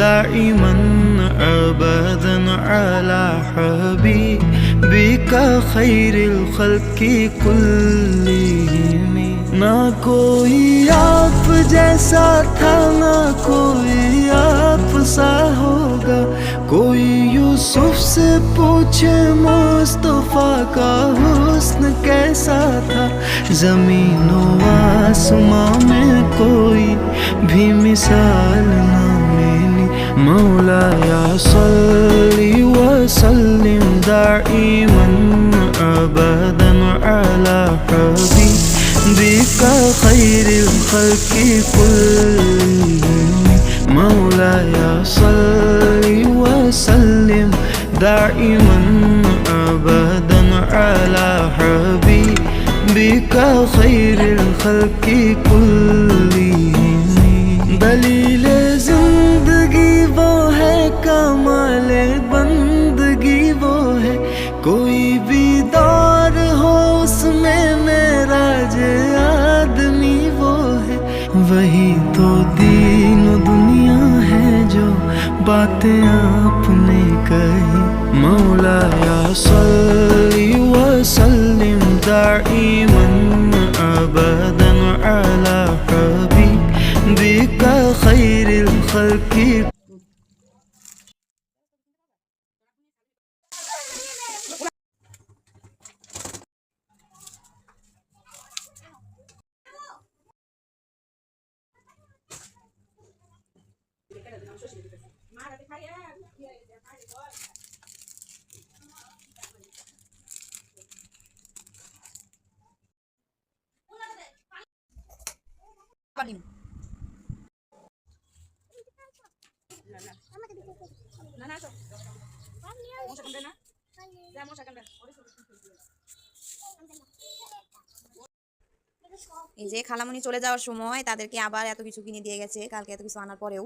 دائما أبدا على حبيبك خير الخلق كلهم نہ کوئی آپ جیسا تھا نہ کوئی آپ سا ہوگا کوئی یوسف سے پوچھے مصطفیٰ کا حسن کیسا تھا زمین و آسماں میں کوئی بھی مثال نہ ملی مولایا صلی وسلم دائما ابدا علی حبیبک خیر الخلق كلهم مولایا صلی وسلم دائما ابدا علی حبیبک خیر الخلق كلهم دلیل زندگی وہ ہے کمال بندگی وہ ہے کوئی بھی دور ہو اس میں معراج آدمی وہ ہے وہی تو دین و دنیا ہے جو باتیں آپ نے کہی مولایا صلی وسلم دائما ابدا علی حبیبک خیر الخلق এই যে খালামণি চলে যাওয়ার সময় তাদেরকে আবার এত কিছু কিনে দিয়ে গেছে কালকে এত কিছু আনার পরেও